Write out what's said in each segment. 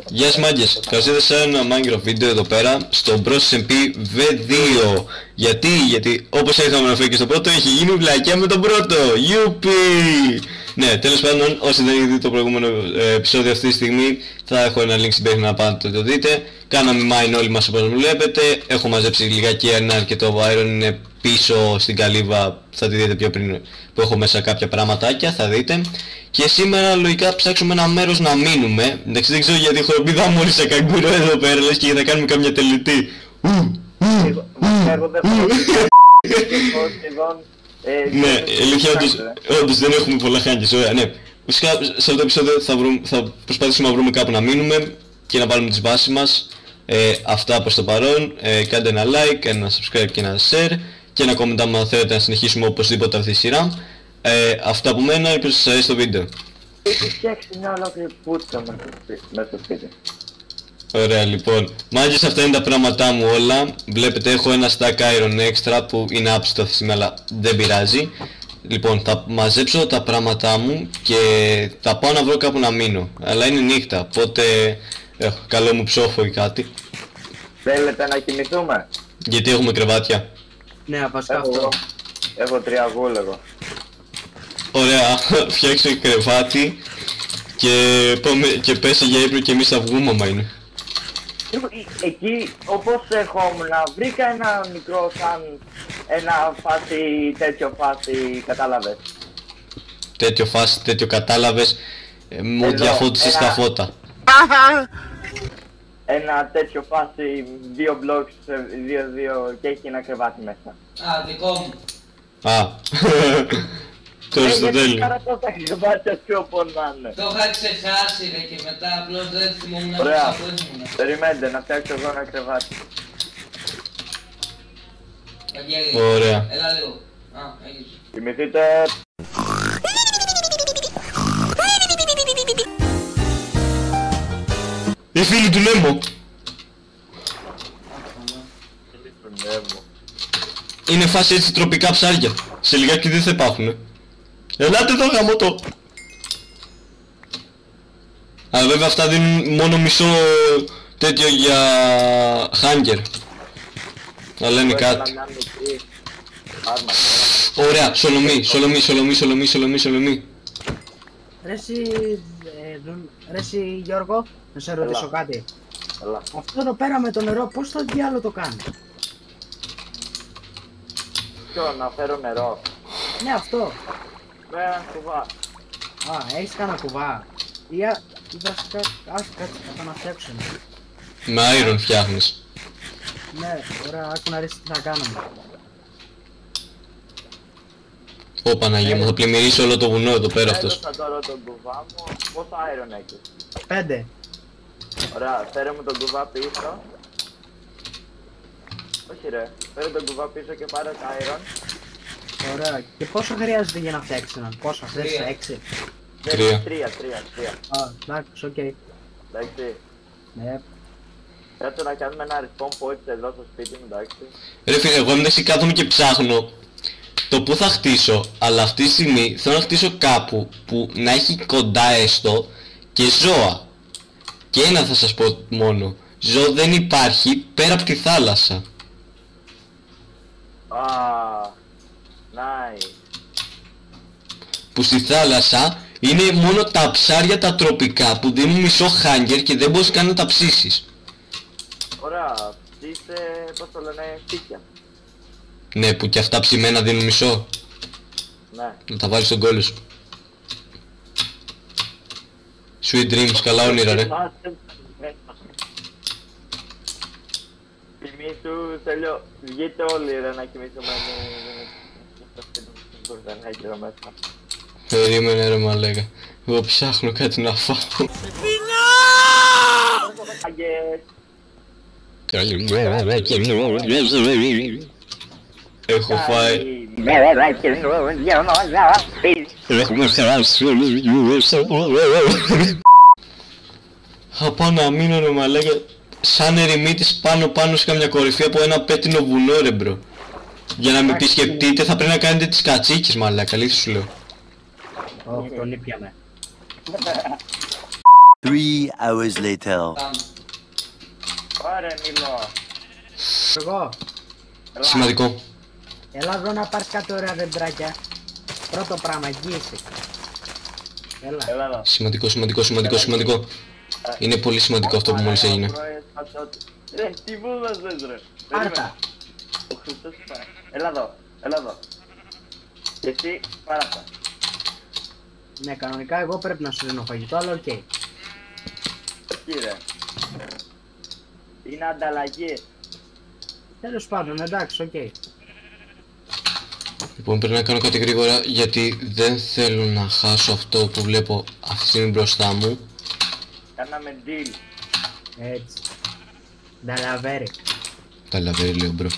Γεια σας μάγκες, καλώς ήρθατε σε ένα Minecraft βίντεο εδώ πέρα στο Bros SMP V2. Γιατί όπως είχαμε αναφέρει και στο πρώτο, έχει γίνει βλακιά με τον πρώτο. Γιουπι! Ναι, τέλος πάντων, όσοι δεν έχετε δει το προηγούμενο επεισόδιο αυτή τη στιγμή, θα έχω ένα link στην περίπτωση να πάτε το δείτε. Κάναμε mine όλοι μας όπως βλέπετε. Έχω μαζέψει λιγάκι ένα αρκετό iron, είναι πίσω στην καλύβα, θα τη δείτε πιο πριν, που έχω μέσα κάποια πραγματάκια, θα δείτε. Και σήμερα λογικά ψάξουμε ένα μέρος να μείνουμε. Εντάξει, δεν ξέρω γιατί έχω μπει μόλις σε καγκούρο εδώ πέρα, λες και θα κάνουμε καμιά τελετή. Εγώ δεν έχω σχεδόν... Ναι, αλήθεια όντως δεν έχουμε πολλά χάγκες, ωραία, ναι. Φυσικά σε αυτό το επεισόδιο θα προσπαθήσουμε να βρούμε κάπου να μείνουμε και να βάλουμε τις βάσεις μας. Αυτά προς το παρόν. Κάντε ένα like, ένα subscribe και ένα share και ένα comment αν θέλετε να συνεχίσουμε οπωσδήποτε αυτή τη σειρά. Αυτά από μένα, ελπίζω σας αρέσει το βίντεο. Έχει φτιάξει μια ολόκληρη πούτσα μέσα στο σπίτι. Ωραία, λοιπόν, μάγκες, αυτά είναι τα πράγματά μου όλα. Βλέπετε έχω ένα stack iron extra που είναι άψητο αυτή σήμερα, αλλά δεν πειράζει. Λοιπόν, θα μαζέψω τα πράγματά μου και θα πάω να βρω κάπου να μείνω. Αλλά είναι νύχτα, οπότε καλό μου ψόφο ή κάτι. Θέλετε να κοιμηθούμε? Γιατί έχουμε κρεβάτια. Ναι, βασικά αυτό. Έχω τριαγούλεγο. Ωραία, φτιάξε κρεβάτι και πέσε για ύπνο και εμείς θα βγούμε άμα είναι. Εκεί όπως ερχόμουν βρήκα ένα μικρό σαν ένα φάση, τέτοιο φάση, κατάλαβες. Τέτοιο φάση, τέτοιο κατάλαβες, μου διαφώτισες τα φώτα. Ένα τέτοιο φάση, 2 blocks, 2-2 και έχει ένα κρεβάτι μέσα. Α, δικό μου. Α, τώρα στο τέλειο. Άρα τόσα κρεβάτια πιο πονάνε. Το είχα ξεχάσει ρε και μετά απλώς δεν θυμόμουν να Ωραία, πού ήμουν. περιμένετε να φτιάξω εγώ ένα κρεβάτι. Βαγγέλη, Ωραία. έλα λίγο. Α, έχεις. Κοιμηθείτε. Οι φίλοι του Νέμο. Είναι φάση έτσι τροπικά ψάρια. Σε λιγάκι δεν θα υπάρχουνε. Ελάτε εδώ γαμώτο. Αλλά βέβαια αυτά δίνουν μόνο μισό τέτοιο για hunger. Αλλά είναι κάτι. Ωραία, σολομή. Ρε εσύ Γιώργο, να σε ρωτήσω κάτι. Έλα. Αυτό εδώ πέρα με το νερό πώς το διάλογο το κάνει? Ποιο, να φέρω νερό? Ναι, αυτό. Με ένα κουβά. Α, έχεις κανένα κουβά? Ή βασικά, άκου κάτι θα να φτιάξουμε. Με iron φτιάχνεις. Ναι, ωραία, άκου να ρίξεις τι θα κάνουμε. Ω Παναγία μου, θα πλημμυρίσω όλο το βουνό εδώ πέρα αυτός. Έδωσα τώρα τον κουβά μου, πόσα iron έχεις? 5. Ωραία, φέρε μου τον κουβά πίσω. Όχι ρε, φέρε τον κουβά πίσω και πάρε τα iron. Ωραία, και πόσο χρειάζεται για να φτιάξεις έναν? Πόσο, θες 6? 3. 3. Α, εντάξει, οκ. Εντάξει. Ναι. Κάτσε να κάνουμε ένα respawn point εδώ στο σπίτι μου, εντάξει. Ρε φίλε, εγώ εντάξει κάθομαι και ψάχνω το που θα χτίσω, αλλά αυτή τη στιγμή θέλω να χτίσω κάπου που να έχει κοντά έστω και ζώα. Και ένα θα σας πω μόνο, ζώο δεν υπάρχει πέρα από τη θάλασσα. Nice. Που στη θάλασσα είναι μόνο τα ψάρια τα τροπικά που δίνουν μισό hunger και δεν μπορείς καν να τα ψήσεις. Ωραία, είστε, πώς το λένε, στίκια. Ναι, που και αυτά ψημένα δίνουν μισό. Ναι. Να τα βάλεις στον κόλλο σου. Sweet dreams, καλά όνειρα ρε. Κοιμήσου, θέλω, βγείτε όλοι ρε να κοιμήσουμε. Δεν έχει εδώ μέσα. Περίμενε ρε μαλάκα. Εγώ ψάχνω κάτι να φάω. Άγγες. Έχω φάει. Θα πάω να μείνω ρε μαλάκα σαν ερημίτης πάνω σε καμιά κορυφή από ένα πέτεινο βουνό ρε μπρο. Για να με επισκεπτείτε θα πρέπει να κάνετε τις κατσίκες μαλάκα, αλήθεια σου λέω. Όχι, τον ήπιαμε. 3 hours later. Πάμε. Ωραία, Νίλο. Εγώ. Έλα. Σημαντικό. Έλα εδώ να πάρεις κάτι ωραία δεντράκια. Πρώτο πράγμα, εκεί είσαι. Έλα. Έλα εδώ. Σημαντικό. Είναι πολύ σημαντικό αυτό που μόλις έγινε. Ρε, τι μου βάζεις ρε. Πάρτα. Ο Χριστός πάει. Έλα εδώ. Έλα εδώ. Και εσύ πάρ' αυτά. Ναι, κανονικά εγώ πρέπει να σου δίνω φαγητό, αλλά οκ. Όχι ρε. Είναι ανταλλαγή. Τέλος πάντων, εντάξει, οκ. Λοιπόν, πρέπει να κάνω κάτι γρήγορα γιατί δεν θέλω να χάσω αυτό που βλέπω αυτή τη στιγμή μπροστά μου. Κάναμε deal. Έτσι. Νταλαβέρι. Τα λαβέρι λέω μπρο.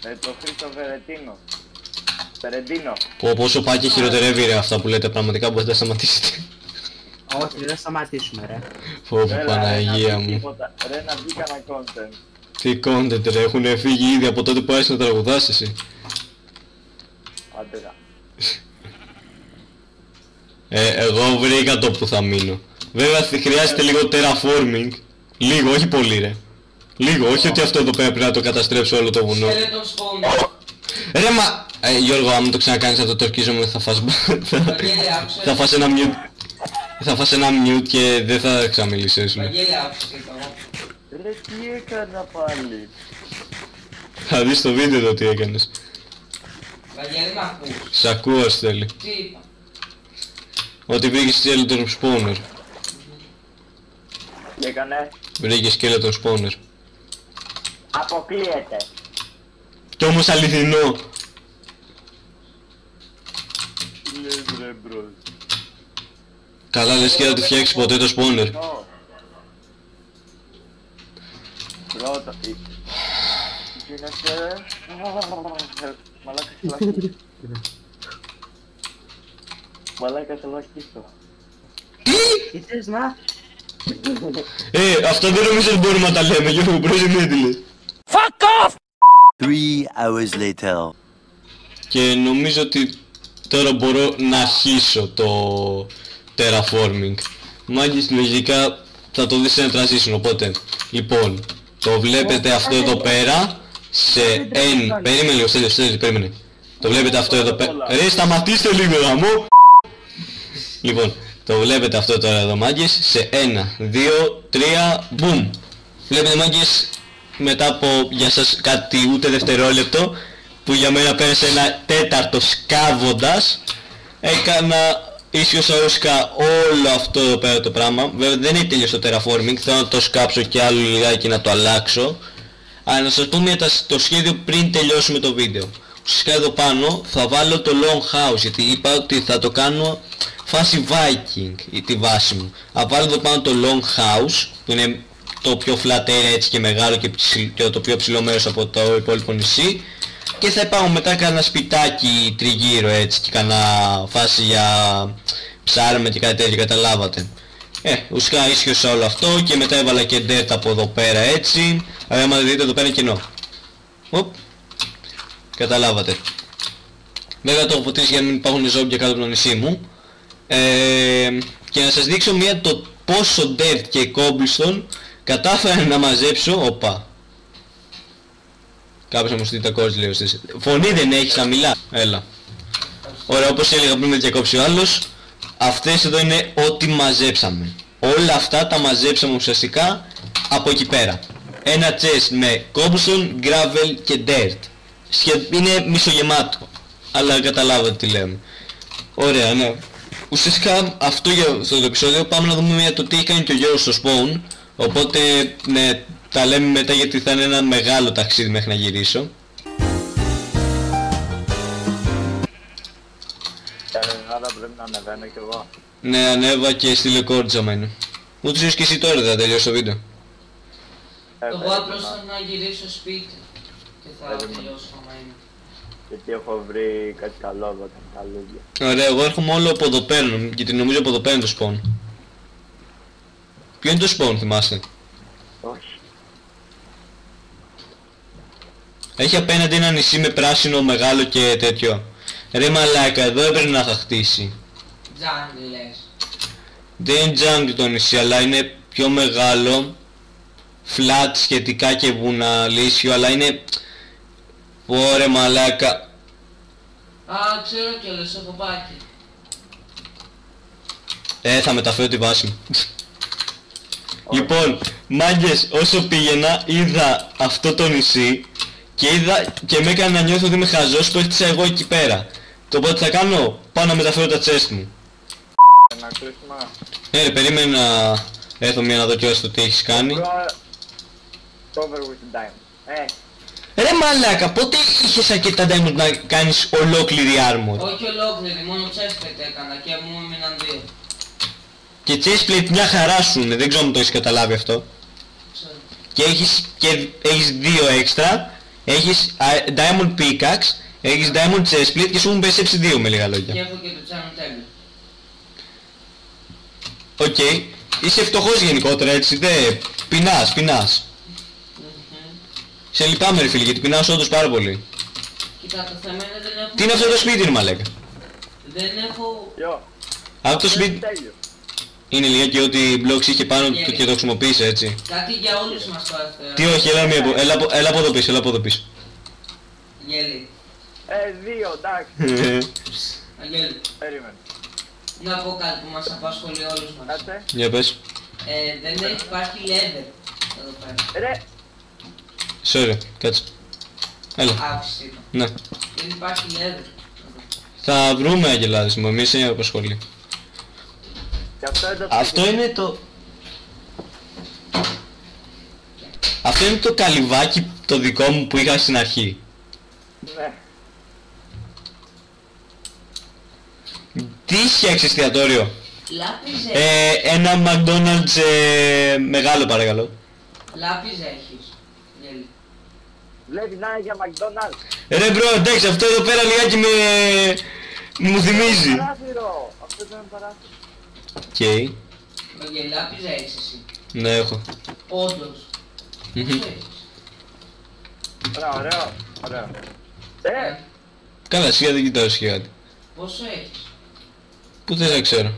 Με το Χρήστο Βερετίνο. Βερεντίνο. Πω πόσο πάει και χειροτερεύει ρε αυτά που λέτε, πραγματικά μπορείτε να σταματήσετε. Όχι, δεν σταματήσουμε ρε. Πω Παναγία μου. Ρε να βγει κανένα content. Τι content ρε, έχουνε φύγει ήδη από τότε που άρχισε να τραγουδάς εσύ. Άντε γα. Εγώ βρήκα το που θα μείνω. Βέβαια χρειάζεται λίγο terraforming. Λίγο, όχι πολύ ρε. Λίγο, όχι ότι αυτό εδώ πέρα πρέπει να το καταστρέψω όλο το βουνό. Σκέλετον σπόνερ. Ρε μα... Γιώργο, άμα το ξανακάνεις αυτό το ορκίζομαι θα φας... Βαγγέλη, άκουσες. θα φας ένα mute. Θα φας ένα mute και δεν θα ξαμιλήσεις. Βαγγέλη, άκουσες τι είπα εγώ. Ρε τι έκανα πάλι. Θα δεις το βίντεο εδώ τι έκανες. Βαγγέλη, μ' ακούς. Σ' ακούω Στέλη. Τι είπα. Ότι βρήκες skeleton spawner. Τι έκανε. Βρήκες skeleton spawner. Αποκλείεται. Κι όμως αληθινό. Τι λες ρε μπρος. Καλά λες και να τη φτιάξεις ποτέ το spawner. Πρώτα. Τι γίνεσαι ρε. Μαλάκα σε λαχίσω. Μαλάκα σε λαχίσω. Τι θες να... Αυτά δεν νομίζω ότι μπορούμε να τα λέμε, Γιώργο, πρόσεχε τι λες. 3 hours later. Και νομίζω ότι τώρα μπορώ να αρχίσω το terraforming. Μάγκης λογικά θα το δεις σε ένα transition, οπότε λοιπόν το βλέπετε αυτό εδώ πέρα σε περίμενε λίγο, Στέλιος, περίμενε. Το βλέπετε αυτό εδώ πέρα. Ρε σταματήστε λίγο γαμό. Λοιπόν, το βλέπετε αυτό τώρα εδώ μάγκες σε 1, 2, 3, boom. Βλέπετε μάγκες μετά από για σας κάτι ούτε δευτερόλεπτο που για μένα πέρασε ένα τέταρτο σκάβοντας. Έκανα ίσως όσκα όλο αυτό εδώ πέρα το πράγμα. Βέβαια δεν έχει τελειώσει το terraforming, θέλω να το σκάψω και άλλο λιγάκι να το αλλάξω. Αλλά να σας πούμε το σχέδιο πριν τελειώσουμε το βίντεο. Ουσιαστικά εδώ πάνω θα βάλω το long house γιατί είπα ότι θα το κάνω φάση Viking τη βάση μου. Θα βάλω εδώ πάνω το long house που είναι το πιο flat area έτσι και μεγάλο και το πιο ψηλό μέρος από το υπόλοιπο νησί. Και θα υπάρχουν μετά κανένα σπιτάκι τριγύρω έτσι και κανένα φάση για ψάρεμα και κάτι τέτοιο, καταλάβατε. Ουσικά ίσχυσα όλο αυτό και μετά έβαλα και dirt από εδώ πέρα έτσι. Αλλά άμα δείτε εδώ πέρα είναι κενό. Καταλάβατε. Βέβαια το έχω ποτίσει για να μην υπάρχουν ζόμπια κάτω από το νησί μου. Και να σας δείξω το πόσο dirt και cobblestone κατάφερα να μαζέψω. Οπα. Κάποιος να μου στείλει τα κόρτς λέει ο Στήσης. Φωνή δεν έχεις να μιλά. Έλα. Ωραία, όπως έλεγα πριν με διακόψει ο άλλος. Αυτές εδώ είναι ό,τι μαζέψαμε. Όλα αυτά τα μαζέψαμε ουσιαστικά από εκεί πέρα. Ένα chest με cobblestone, gravel και dirt. Είναι μισογεμάτο. Αλλά καταλάβατε τι λέμε. Ωραία, ναι. Ουσιαστικά αυτό για αυτό το επεισόδιο πάμε να δούμε το τι έχει κάνει και ο Γιώργος στο spawn. Οπότε ναι, τα λέμε μετά γιατί θα είναι ένα μεγάλο ταξίδι μέχρι να γυρίσω. Άρα πρέπει να ανεβαίνω κι εγώ. Ναι, ανέβα και στείλε κόρτζα μένει. Ούτως ίσως και εσύ τώρα δεν θα τελειώσει το βίντεο. Εγώ απλώς θέλω να γυρίσω σπίτι και θα τελειώσω άμα είναι. Γιατί έχω βρει κάτι καλό εδώ, τα καλούδια. Ωραία, εγώ έρχομαι όλο από εδώ πέρα γιατί νομίζω από εδώ πέρα είναι το spawn. Ποιο είναι το spawn, θυμάστε? Όχι. Έχει απέναντι ένα νησί με πράσινο μεγάλο και τέτοιο. Ρε μαλάκα, εδώ έπρεπε να είχα χτίσει. Τζάνι λες. Δεν είναι jungle το νησί, αλλά είναι πιο μεγάλο, flat σχετικά και βουναλίσιο, αλλά είναι... Ωρε μαλάκα. Α, ξέρω κιόλας, έχω πάκι. Θα μεταφέρω τη βάση μου. Λοιπόν, μάγκες, όσο πήγαινα είδα αυτό το νησί και με έκανε να νιώθω ότι είμαι χαζός που έφτιασα εγώ εκεί πέρα. Το οπότε θα κάνω, πάω να μεταφέρω τα chest μου. Ένα κλείσμα. Ρε, περίμενα να έρθω μία να δω κιόλας το τι έχεις κάνει. Cover with diamond. Ρε μαλάκα, πότε είχες αρκετά diamond να κάνεις ολόκληρη armor? Όχι ολόκληρη, μόνο chestplate έκανα και μου έμειναν 2. Και chestplate μια χαρά σου είναι, δεν ξέρω αν το έχεις καταλάβει αυτό. Ξέρω. Και έχεις 2 έξτρα, έχεις diamond pickaxe, έχεις diamond chestplate και σου έχουν περισσέψει 2 με λίγα Και λόγια. έχω και το channel τέλειο. Οκ, είσαι φτωχός γενικότερα έτσι, πεινάς. Σε λυπάμαι ρε φίλε γιατί πεινάς όντως πάρα πολύ. Κοίτα, το θέμα είναι δεν έχω... Τι είναι αυτό το σπίτι ρε μαλάκα? Δεν έχω... Γιο. Αυτό το σπίτι Τέλειο. είναι λιγάκι ότι blocks είχε πάνω του και το χρησιμοποίησε έτσι. Κάτι για όλους μας τώρα. Τι όχι, έλα από εδώ πίσω, Αγγέλη. 2, εντάξει. Αγγέλη. Περίμενε. Να πω κάτι που μας απασχολεί όλους μας. Κάτσε. Για πες. Δεν υπάρχει leather εδώ πέρα. Ρε. Sorry, κάτσε. Έλα, Άκουσε το. ναι. Δεν υπάρχει leather εδώ. Θα βρούμε αγελάδες μου, εμείς είναι απασχολεί. Και αυτό είναι το Αυτό είναι το... Αυτό είναι το καλυβάκι το δικό μου που είχα στην αρχή. Ναι. Τι φτιάξεις εστιατόριο? Λάπιζ Ένα McDonald's μεγάλο παρακαλώ. Λάπιζ έχεις. Αγγέλη. Βλέπει να είναι για McDonald's. Ρε μπρο, εντάξει αυτό εδώ πέρα λιγάκι μου θυμίζει. Παράθυρο. Αυτό ήταν παράθυρο. Οκ, Αγγέλη, λάπιζ έχεις εσύ. ναι έχω. Όντως. Μμμ. Πόσο έχεις? Ωραίο. Καλά, σιγά δεν κοιτάω σιγά κάτι. Πόσο έχεις? Πού θες να ξέρω?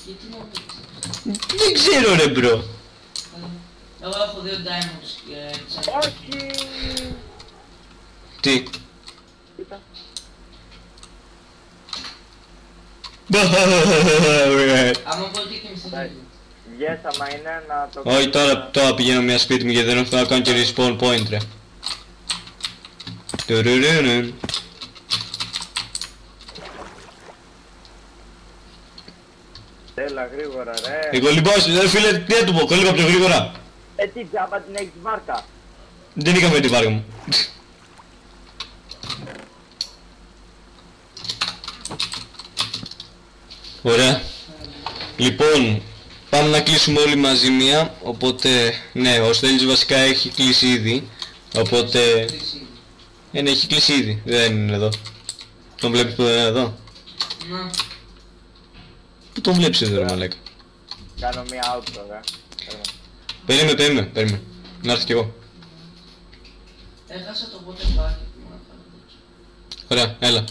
Γιατί να μην ξέρεις? Δεν ξέρω ρε μπρο. Εγώ έχω 2 diamonds και channel. Όχι. Τι? Κοίτα. Άμα πω τι και μισθέτει. Yes, άμα είναι να το... Όχι τώρα πηγαίνω μια σπίτι μου γιατί δεν έχω να κάνω και respawn point ρε. Τουρουρουρουν. Έλα γρήγορα ρε. Εγώ λοιπόν, ρε φίλε, τι να του πω, κόλληβα πιο γρήγορα. Τι τζάμπα την έχεις βάρκα. Δεν είχαμε την βάρκα μου. Ωραία. Λοιπόν, πάμε να κλείσουμε όλοι μαζί μία, οπότε, ναι, ο Στέλιος βασικά έχει κλείσει ήδη, οπότε, ναι, έχει κλείσει ήδη, δεν είναι εδώ. Τον βλέπεις που δεν είναι εδώ? Να. Πού τον βλέπεις εδώ ρε μαλάκα? Κάνω μία outro ρε. Περίμενε, να έρθω κι εγώ. Έχασα το πότε υπάρχει που μου έφαγε. Ωραία, έλα.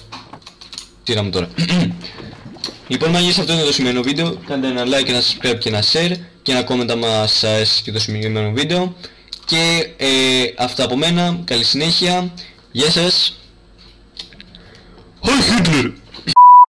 Τι να μου τώρα. Λοιπόν, μαγείς, αυτό είναι το σημερινό βίντεο. Κάντε ένα like, ένα subscribe και ένα share και ένα comment άμα σας αρέσει και το σημερινό βίντεο. Και αυτά από μένα. Καλή συνέχεια. Γεια σας. Heil Hitler!